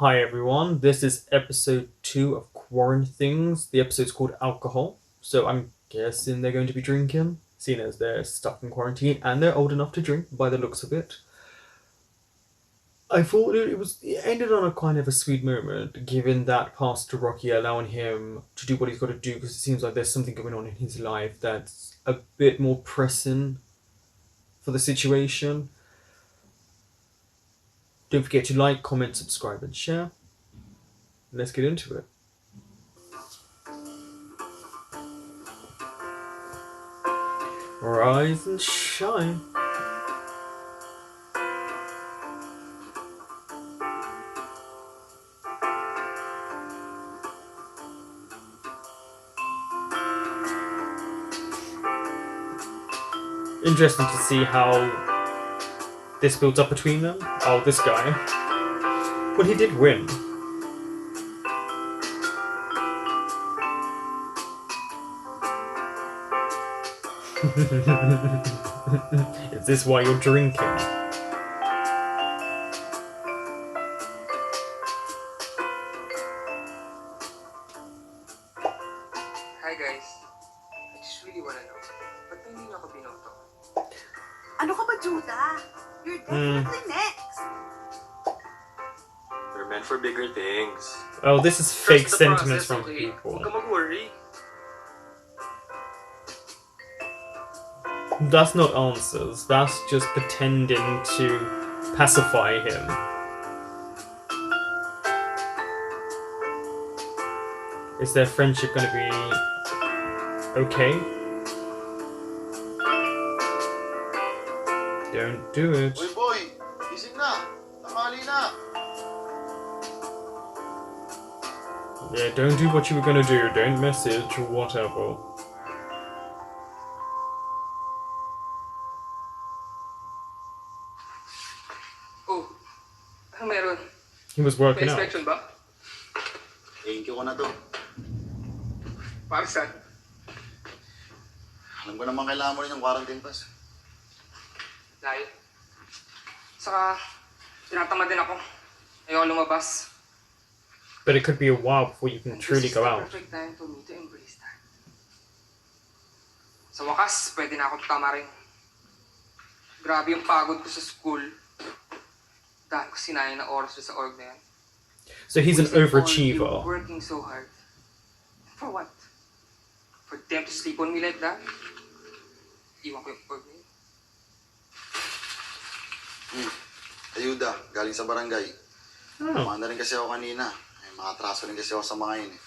Hi everyone, this is episode 2 of Quaranthings. The episode's called Alcohol, so I'm guessing they're going to be drinking, seeing as they're stuck in quarantine and they're old enough to drink by the looks of it. I thought it ended on a kind of a sweet moment, given that Pastor Rocky allowing him to do what he's got to do because it seems like there's something going on in his life that's a bit more pressing for the situation. Don't forget to like, comment, subscribe, and share. Let's get into it. Rise and shine. Interesting to see how this builds up between them. Oh, this guy. Well, he did win. Is this why you're drinking? Hi guys. I just really wanna know, ba't hindi niyo ako binoto? Ano ka ba, Judah? You're definitely next. We're meant for bigger things. Oh, this is fake Trust the sentiments process, from okay? people. Huwag ka mag-worry. That's not answers. That's just pretending to pacify him. Is their friendship going to be okay? Don't do it. Uy boy, gising na. Tanghali na. Yeah, don't do what you were going to do. Don't message or whatever. Oh, ano meron? He was May working out. inspection ba? Thank you ko na to. Para saan? Alam ko naman kailangan mo rin yung quarantine pass. Layo. Saka, tinatamad din ako. Ayoko lumabas. But it could be a while before you can truly go out. This is the perfect time for me to embrace that. Sa wakas, pwede na ako tama rin. Grabe yung pagod ko sa school. Dahil ko sinayang na oras sa org na yan. So he's an Wasting all you overachiever. working so hard. For what? For them to sleep on me like that? Iwan ko yung org na yun. Ayuda, galing sa barangay. Oh. Kumanda rin kasi ako kanina. May mga atraso rin kasi ako sa mga yun eh.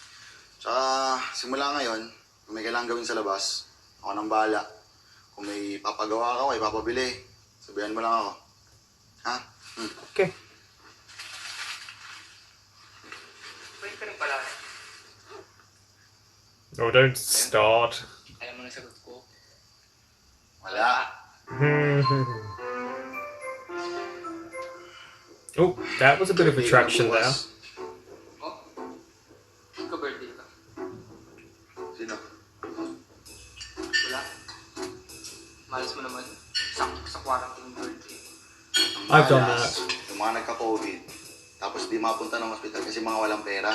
Tsaka simula ngayon, kung may kailangan gawin sa labas, ako nang bahala. Kung may papagawa ka o may papabili, sabihan mo lang ako. Ha? Okay. Pwede ka rin pala. Oh, don't start. Alam mo na sagot ko. Wala. Oh, that was a bit of attraction there. Oh? Ka-birthday ka? Sino? Wala. Malas mo naman. Sakto sa quarantine birthday. Ang I've done malas, that. Yung mga nagka-COVID, tapos di mapunta ng hospital kasi mga walang pera.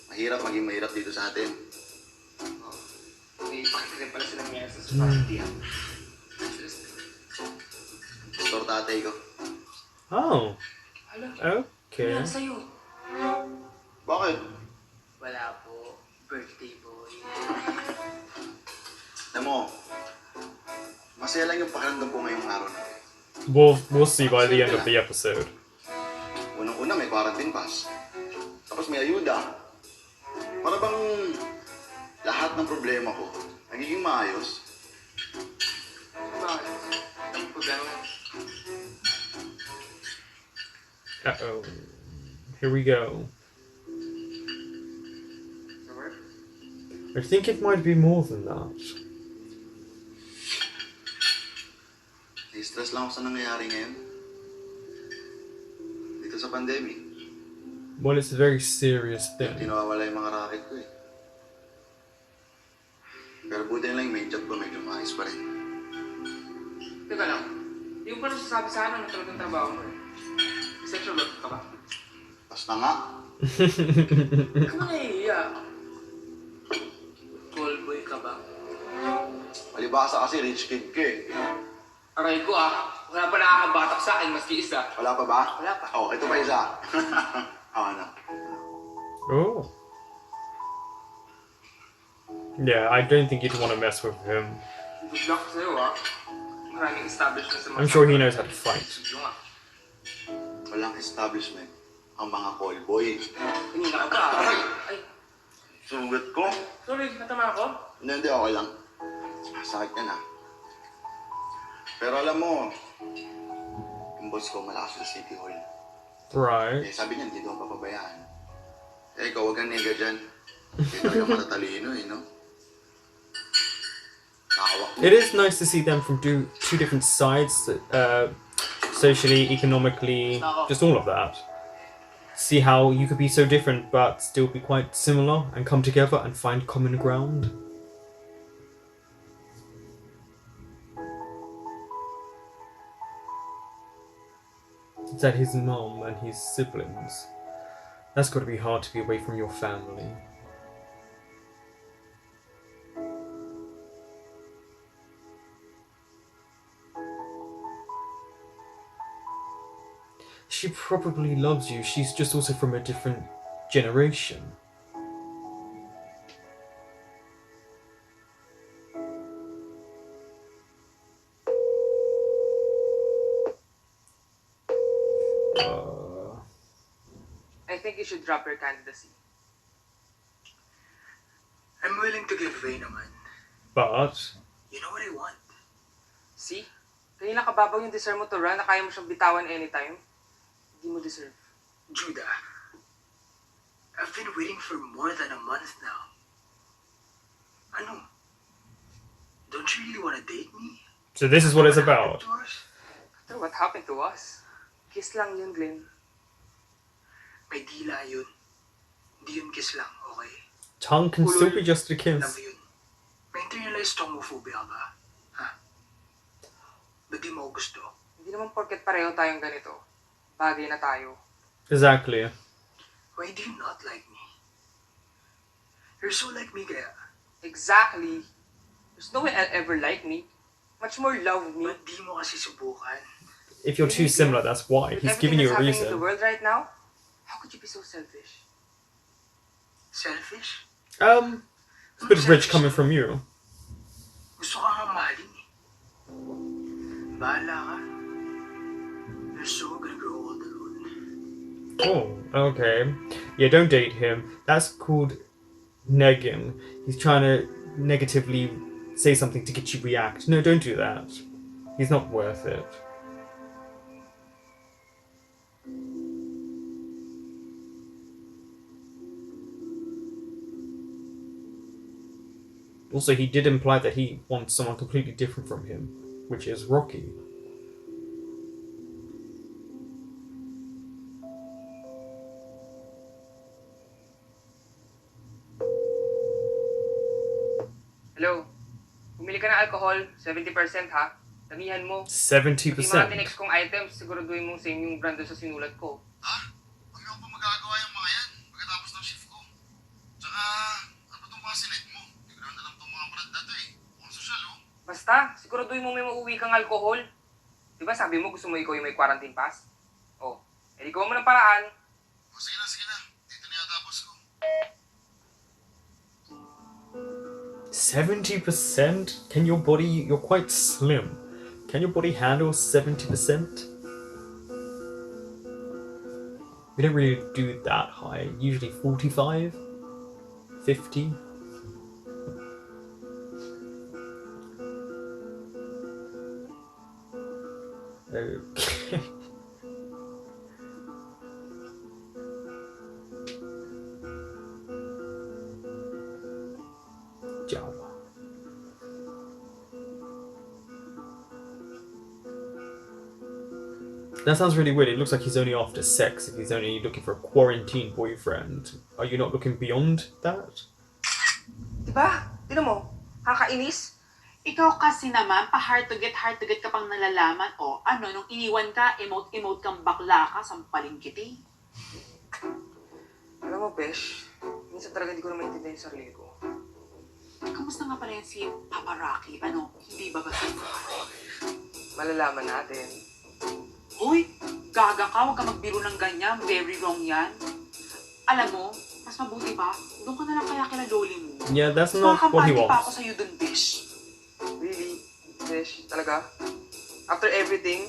Maging mahirap dito sa atin. Oh. May pakita rin pala silang nangyari sa society. Store tatay ko. Oh, Hala, okay. yan sa'yo. Bakit? Wala po. Birthday boy. Alam mo, masaya lang yung pakiramdam ko ngayong araw na ito. We'll see by the end of the episode. Unang-una may quarantine pass. Tapos may ayuda. Para bang lahat ng problema ko nagiging maayos. Bakit? Anong problema? Uh-oh. Here we go. Sa work? I think it might be more than that. Na-stress lang ako sa nangyayari ngayon. Dito sa pandemic. Well, it's a very serious Hindi thing. nawawala yung mga racket ko eh. Pero buti na lang yung main job ko medyo maayos pa rin. Teka lang. Hindi mo pa nasasabi sa akin na talagang trabaho mo eh. Essential work ka ba? Tas na nga. Ba't mo nahihiya? Tall boy ka ba? Palibasa kasi rich kid ka eh. Aray ko wala pa nakakabatak sa akin maski isa. Wala pa ba? Wala pa. Oh, ito pa isa. Ano? Oh. Yeah, I don't think you'd want to mess with him. Good luck sa'yo Maraming establishment sa mga... I'm sure he knows how to fight. Sige nga. Walang establishment ang mga callboy. Kanina ka pa. Ay, Sugat ko. sorry, natama ako. Hindi, okay lang. Sakit ka na. Pero alam mo, yung boss ko malakas sa City Hall. Right. Eh, sabi niya, hindi daw papabayaan. Eh, ikaw, huwag kang nega dyan. Hindi talaga matatalino eh, no? Nakawak mo. It is nice to see them from two different sides, socially, economically, just all of that. See how you could be so different but still be quite similar and come together and find common ground. It's at his mom and his siblings. That's got to be hard to be away from your family. She probably loves you. She's just also from a different generation. I think you should drop your candidacy. I'm willing to give way naman. But You know what I want? See? Kanina kababaw yung deserve mo to run na kaya mo siyang bitawan anytime. Hindi mo deserve. Judah, I've been waiting for more than a month now. Ano? Don't you really want to date me? so this is what it's about. To us? After what happened to us? Kiss lang yun, Glenn. May dila yun. Hindi yun kiss lang, okay? Tongue can still be just a Love kiss. yun. May internalized homophobia ka. Ha? Ba't di mo ako gusto? Hindi naman porket pareho tayong ganito. Bagay na tayo. Exactly. Why do you not like me? You're so like me kaya. Exactly. There's no way I'll ever like me. Much more love me. Ba't di mo kasi subukan? If you're too similar, that's why. With He's everything giving you that's a happening in the reason. world right now, how could you be so selfish? Selfish? It's a bit rich coming from you. Gusto ka nga mahalin eh. Bahala ka. You're so gonna grow old alone. Oh, okay. Yeah, don't date him. That's called negging. He's trying to negatively say something to get you react. No, don't do that. He's not worth it. Also, he did imply that he wants someone completely different from him, which is Rocky. Hello? Bumili ka ng alcohol, 70% ha? Damihan mo. 70%. Yung mga tinext kong items, siguraduhin mong same yung brand doon sa sinulat ko. Ha? Huwag niyo pa magagawa yung mga yan pagkatapos ng shift ko. Tsaka, ano ba itong pasinate mo? Hindi ko naman alam itong mga brand na to eh. Mukhang sosyal oh. Basta, siguraduhin mo may mauwi kang alcohol. Diba sabi mo gusto mo ikaw yung may quarantine pass? Oh, edi gawa mo ng paraan. O sige na, sige na. Dito na yata boss ko. 70%? Can your body... You're quite slim. Can your body handle 70%? We don't really do that high. Usually 45? 50? Okay. Java. That sounds really weird. It looks like he's only after sex if he's only looking for a quarantine boyfriend. Are you not looking beyond that? Diba? Tinan mo, kakainis. Ikaw kasi naman, hard to get ka pang nalalaman. O ano, nung iniwan ka, emote kang bakla ka, sampaling kiti. Besh. Minsan talaga hindi ko na maintindihan yung sarili ko. Kamusta nga pala yan si Papa Rocky? Ano, hindi ba basta? Malalaman natin. Uy, gaga ka, huwag ka magbiro ng ganyan. Very wrong yan. Alam mo, mas mabuti pa, doon ka na lang kaya kila loli mo. Yeah, that's not what he Makakampante pa ako wants. sa'yo dun, Bish. Really? Besh, talaga? After everything,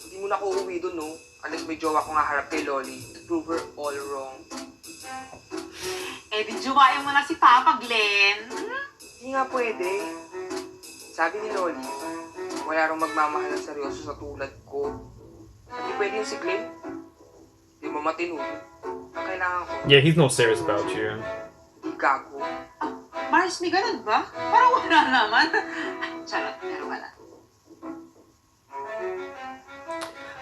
hindi mo na ako uuwi dun, no? Unless may jowa ko nga harap kay Loli to prove her all wrong. Eh, di juwain mo na si Papa Glenn. Hindi nga pwede. Sabi ni Loli, wala rong magmamahal ng seryoso sa tulad ko. Hindi pwede yung si Glenn. Hindi mo matino. Ang kailangan ko, Yeah, he's not serious about you. hindi gago. Mars, may ganun ba? Parang wala naman. Charot, pero wala.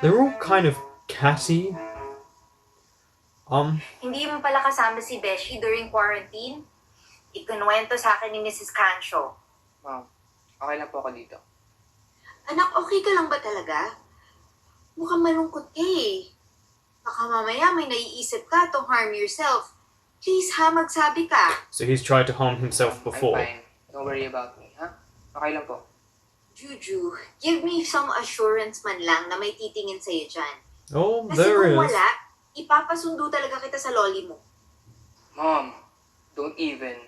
They're all kind of catty. Hindi mo pala kasama si Beshi during quarantine? Ikinuwento sa akin ni Mrs. Cancho. Ma'am, okay lang po ako dito. Anak, okay ka lang ba talaga? Mukhang malungkot ka eh. Baka mamaya may naiisip ka to harm yourself. Please ha, magsabi ka. So he's tried to harm himself I'm before. fine. Don't worry about me, ha? Okay lang po. Juju, give me some assurance man lang na may titingin sa'yo dyan. Oh, Kasi there kung is. wala, ipapasundo talaga kita sa loli mo. Mom, don't even.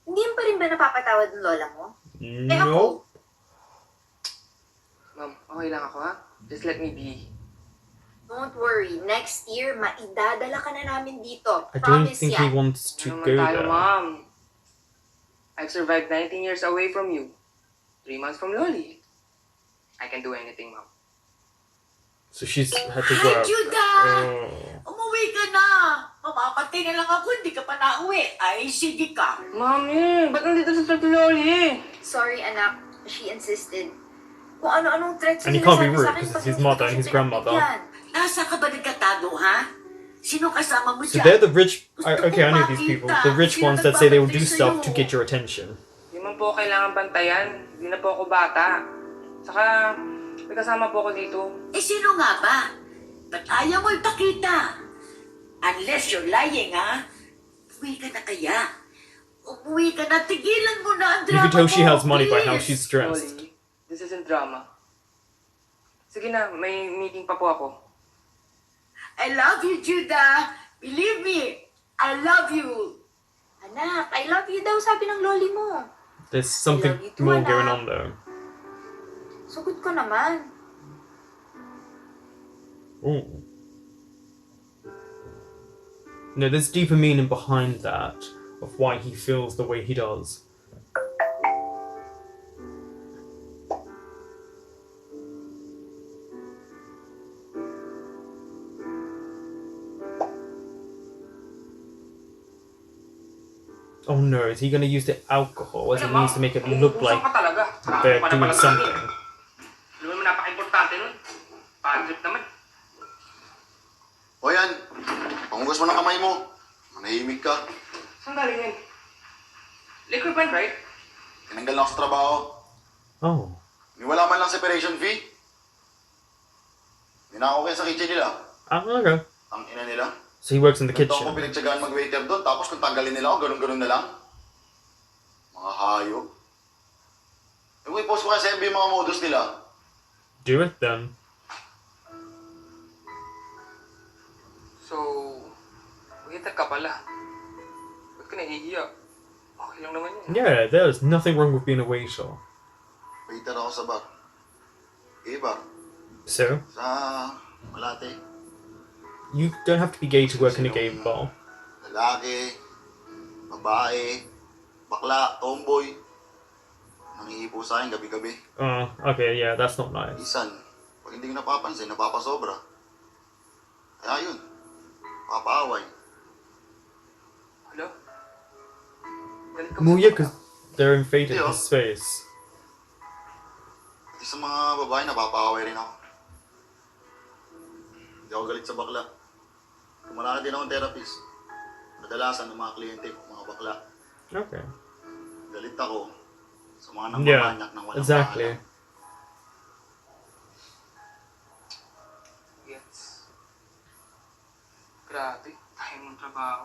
Hindi mo pa rin ba napapatawad ng lola mo? Eh ako, No. Ma'am, okay lang ako, ha? Just let me be. don't worry. Next year, maidadala ka na namin dito. I don't Promise think he yan. wants to Ano go naman tayo, there. Mom? I've survived 19 years away from you. 3 months from Loli. I can do anything, Mom. So she's had to Hi, work. Judah! Oh. Umuwi ka na! Mamapatay na lang ako, hindi ka pa nauwi. Ay, sige ka. Mami, ba't nandito sa Loli? Sorry, anak. She insisted. Kung ano-anong threats And he sinasabi can't be rude sa akin because pag it's his hindi ko mother and siya his grandmother. pinagbigyan. Nasa ka ba nagkatago, ha? Sino kasama mo So dyan? they're the rich. Gusto Okay, I ko know these people. makita The rich sino ones that say they will do nagbabantay stuff sa'yo. to get your attention. Hindi man po kailangan bantayan. Hindi na po ako bata. Saka, may kasama po ako dito. Eh, sino nga ba? Ba't ayaw mo ipakita? Unless you're lying, ha? Umuwi ka na kaya? Umuwi ka na, tigilan mo na ang You drama can tell she mo, has money by how please. she's dressed. Loli, this isn't drama. Sige na, may meeting pa po ako. I love you, Judah. Believe me, I love you. Anak, I love you daw, sabi ng loli mo. There's something I love you too, more anak. going on though. Sugot ko naman. Ooh. No, there's deeper meaning behind that of why he feels the way he does. Oh no, is he going to use the alcohol as a means to make it look like Usang ka talaga. they're Marami ka na doing pala sa akin. something? Alam mo, napaka-importante nun. Bad trip naman. O yan, pangugas mo ng kamay mo. Manahimik ka. Saan galing yun? Liquor band, right? Tinanggal na ako sa trabaho. Oh. Wala man lang separation fee. Hindi na ako kaya sa kitchen nila. Okay. Ang ina nila. So he works in the Ganito ako kitchen. pinagtsagaan mag-waiter doon, tapos kung tanggalin nila ako, ganun-ganun na lang. Mga hayop. Eh, kung i-post mo kasi FB yung mga modus nila. Do it then. So, waiter ka pala. Ba't ka nahihiya? Okay lang naman yun. Yeah, there's nothing wrong with being a waiter. Waiter ako sa bar. Eh, bar. So, Sa Malate. you don't have to be gay to work in a gay bar. Lalaki, babae, bakla, tomboy. Nangihipo sa akin gabi-gabi. Okay, yeah, that's not nice. Isan, pag hindi ko napapansin, napapasobra. Kaya yun, papaaway. Hello? Galit ka ba Well, sa yeah, bakla? because they're invading Yeah. his space. Pati sa mga babae, napapaaway rin ako. Hindi ako galit sa bakla. Kumala din akong therapist. Kadalasan ng mga kliyente ko, mga bakla. Okay. Galit ako sa mga Yeah, nangmamanyak ng walang exactly. pangalan. Gets. Grabe. dati. Tayo mong trabaho.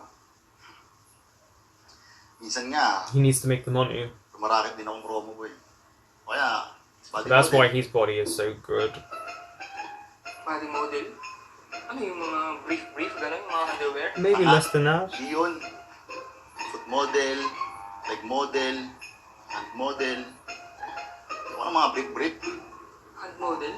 Minsan nga, He needs to make the money. Tumarakit din akong promo boy. Kaya, body That's model. why his body is so good. Body model. Ano yung mga brief, gano'n, yung mga underwear? Maybe less than that. Di yun. Foot model, leg model, hand model. Yung mga brief-brief. Hand model?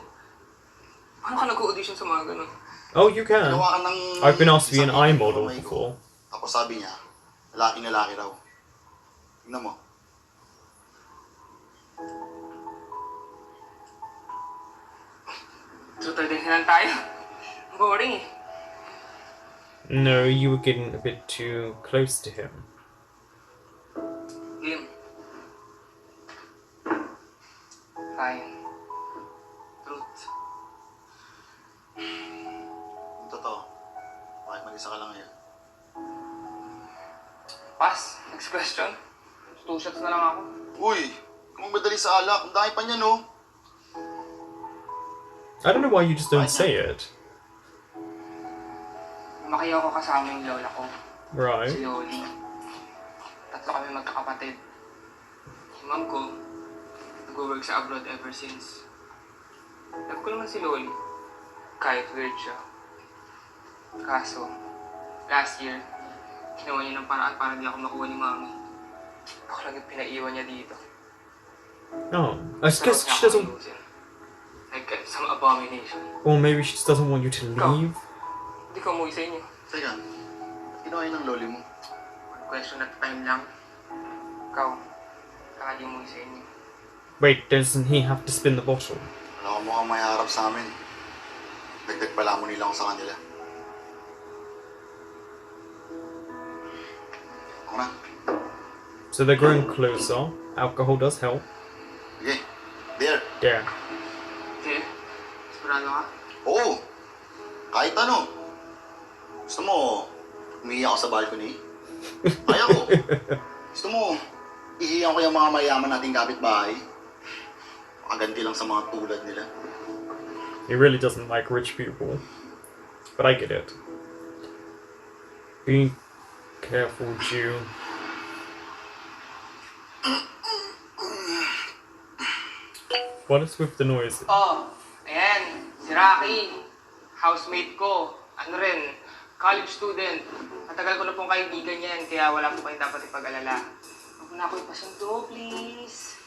Paano ka nag-audition sa mga gano'n? Oh, you can. Ginawa ka ng... I've been asked to be an isang eye ibig model kamay ko. before. Tapos sabi niya, lalaki raw. Tingnan mo. Tutor din lang tayo. Boring eh. No, you were getting a bit too close to him. Game. Fine. Truth. Yung totoo. Bakit mag-isa ka lang ngayon? Pass. Next question. 2 shots na lang ako. Uy! Kung madali sa alak, ang dami pa niya no? I don't know why you just don't say it. Lumaki ako kasama yung lola ko. Right. Si Loli. 3 kami magkakapatid. Yung mom ko, nag-work sa abroad ever since. Love ko naman si Loli. Kahit weird siya. Kaso, last year, ginawa niya ng paraan para di ako makuha ni Mami. Ako lang yung pinaiwan niya dito. Oh, I guess she doesn't. Like, some abomination. Or maybe she just doesn't want you to leave. Hindi ka umuwi sa inyo. Teka, ginawa yun ng loli mo. One question at a time lang. Ikaw, kaya di umuwi sa inyo. Wait, doesn't he have to spin the bottle? Wala ko mukhang may harap sa amin. Dagdag pala mo nila ako sa kanila. Ako na. So they're growing closer. Alcohol does help. Sige. There. Yeah. Okay? Sigurado ka? Oo. Kahit ano. Gusto mo, umiiyak ako sa balcony? Kaya ko. Gusto mo, ihiyan ko yung mga mayaman nating kapitbahay? Makaganti lang sa mga tulad nila. He really doesn't like rich people. But I get it. Be careful, Jew. What is with the noises? Oh, ayan. Si Rocky. Housemate ko. Ano rin, college student. Matagal ko na pong kaibigan yan, kaya wala po kayong dapat ipag-alala. Huwag mo na ako ipasundo, please.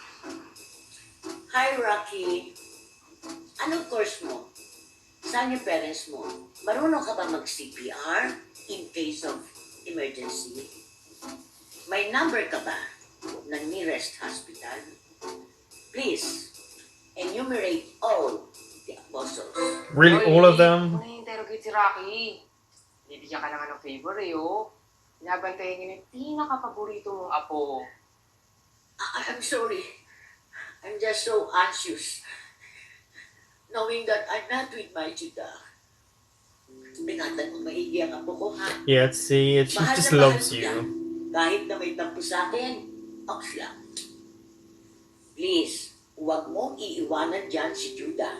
Hi, Rocky. Anong course mo? Saan yung parents mo? Marunong ka ba mag-CPR in case of emergency? May number ka ba ng nearest hospital? Please, enumerate all the apostles. Really, all of them? Huwag na interrogate si Rocky. Bibigyan ka naman ng favor eh, oh. Binabantayan niya yung pinaka-paborito mong apo. I'm sorry. I'm just so anxious. Knowing that I'm not with my chita. Ingatan mo maigi ang apo ko, ha? Yeah, see, she Mahal just na mahal loves kita. you. Kahit na may tampo sa akin, ox lang. Please, huwag mong iiwanan dyan si Judah.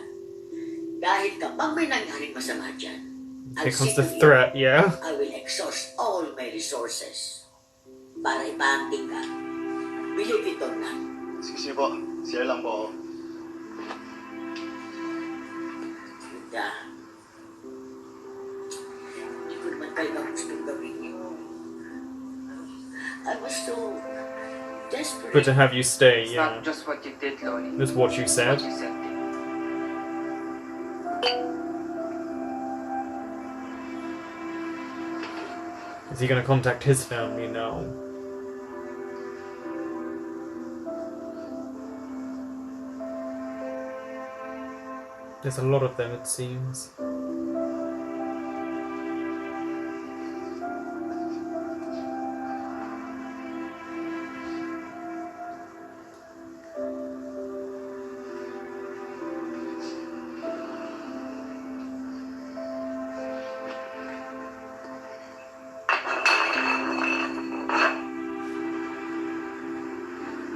Dahil kapag may nangyaring masama dyan, Here comes the threat, yeah? I will exhaust all my resources para ipahanting ka. Believe it or not. Excuse me po. Share lang po ako. Judah, hindi ko naman talaga gustong gawin yun. I was so desperate. Good to have you stay, It's yeah. not just what you did, Loli. That's what you It's said. what you said. Is he gonna contact his family now? There's a lot of them, it seems.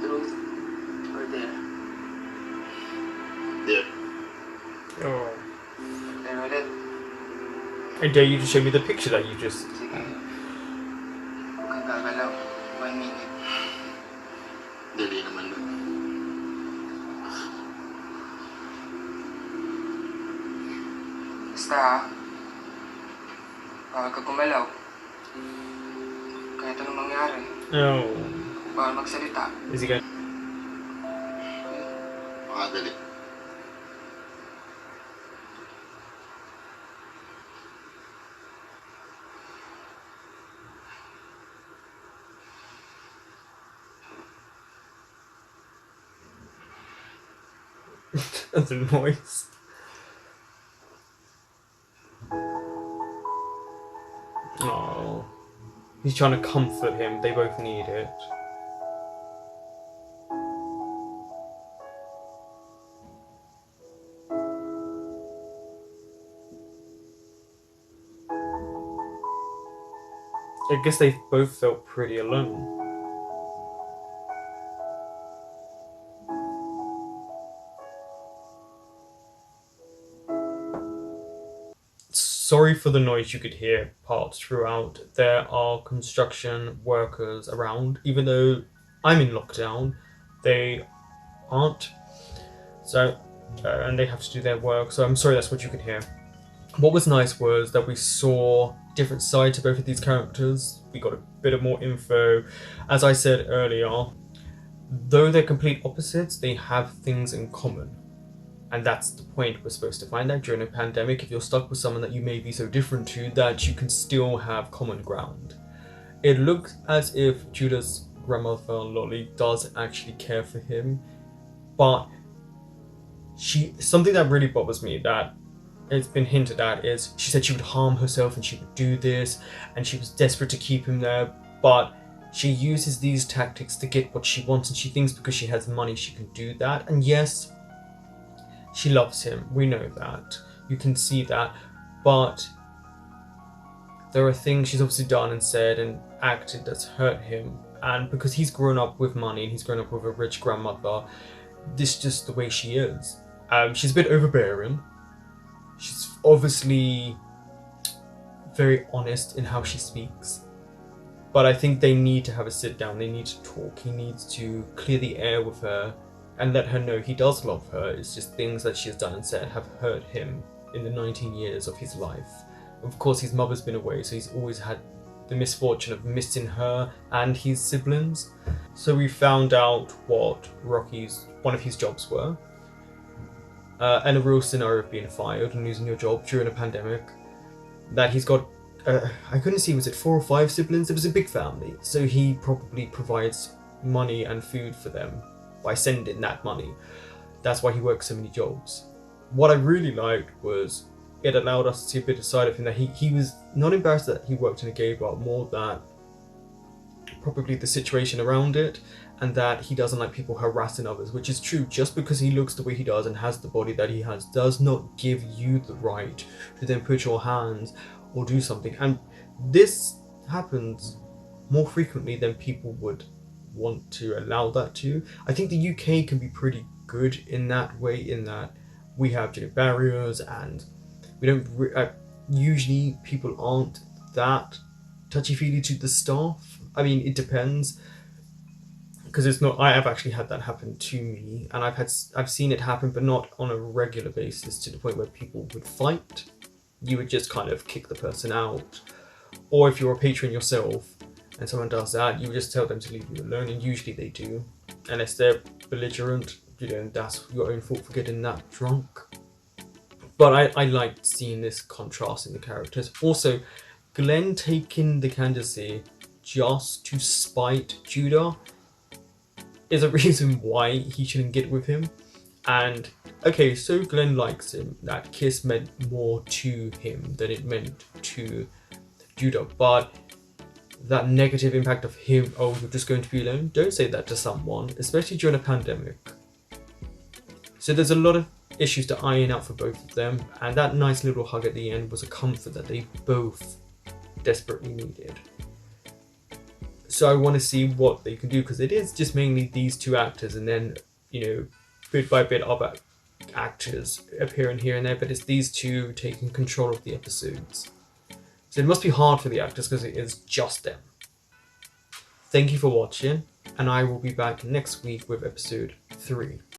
Truth or dare? There. Oh. Pero I dare you to show me the picture that you just. Sige. Huwag kang gagalaw. 1 minute. Dali naman nun. Basta ha. Bawal ka gumalaw. Kahit anong mangyari. Oh, Bawal magsalita. is he going? Makadali. That's a noise. Oh, he's trying to comfort him. They both need it. I guess they both felt pretty alone. Sorry for the noise you could hear parts throughout. There are construction workers around, even though I'm in lockdown, they aren't. So, and they have to do their work, so I'm sorry that's what you could hear. What was nice was that we saw different sides to both of these characters. We got a bit of more info. As I said earlier, though they're complete opposites, they have things in common. And that's the point we're supposed to find out during a pandemic. If you're stuck with someone that you may be so different to, that you can still have common ground. It looks as if Judah's grandmother, Lolly, does actually care for him. But something that really bothers me, that it's been hinted at, is she said she would harm herself and she would do this, and she was desperate to keep him there, but she uses these tactics to get what she wants, and she thinks because she has money she can do that. And yes, she loves him, we know that, you can see that, but there are things she's obviously done and said and acted that's hurt him, and because he's grown up with money and he's grown up with a rich grandmother, this is just the way she is. She's a bit overbearing. She's obviously very honest in how she speaks. But I think they need to have a sit down, they need to talk, he needs to clear the air with her and let her know he does love her. It's just things that she has done and said have hurt him in the 19 years of his life. Of course, his mother's been away, so he's always had the misfortune of missing her and his siblings. So we found out what Rocky's, one of his jobs were. And a real scenario of being fired and losing your job during a pandemic. That he's got, I couldn't see, was it 4 or 5 siblings? It was a big family. So he probably provides money and food for them by sending that money. That's why he works so many jobs. What I really liked was it allowed us to see a bit of side of him, that he was not embarrassed that he worked in a gay bar, more that probably the situation around it, and that he doesn't like people harassing others, which is true. Just because he looks the way he does and has the body that he has does not give you the right to then put your hands or do something. And this happens more frequently than people would want to allow that to. I think the UK can be pretty good in that way, in that we have barriers and we don't usually people aren't that touchy-feely to the staff. I mean, it depends, because it's not, I have actually had that happen to me, and I've seen it happen, but not on a regular basis to the point where people would fight. You would just kind of kick the person out, or if you're a patron yourself and someone does that, you would just tell them to leave you alone, and usually they do, unless they're belligerent. That's your own fault for getting that drunk. But I liked seeing this contrast in the characters. Also, Glenn taking the candidacy just to spite Judah is a reason why he shouldn't get with him. And okay, so Glenn likes him. That kiss meant more to him than it meant to Judah. But that negative impact of him, oh, you're just going to be alone, don't say that to someone, especially during a pandemic. So there's a lot of issues to iron out for both of them, and that nice little hug at the end was a comfort that they both desperately needed. So I want to see what they can do, because it is just mainly these two actors, and then, bit by bit other actors appearing here and there, but it's these two taking control of the episodes. So it must be hard for the actors because it is just them. Thank you for watching, and I will be back next week with episode 3.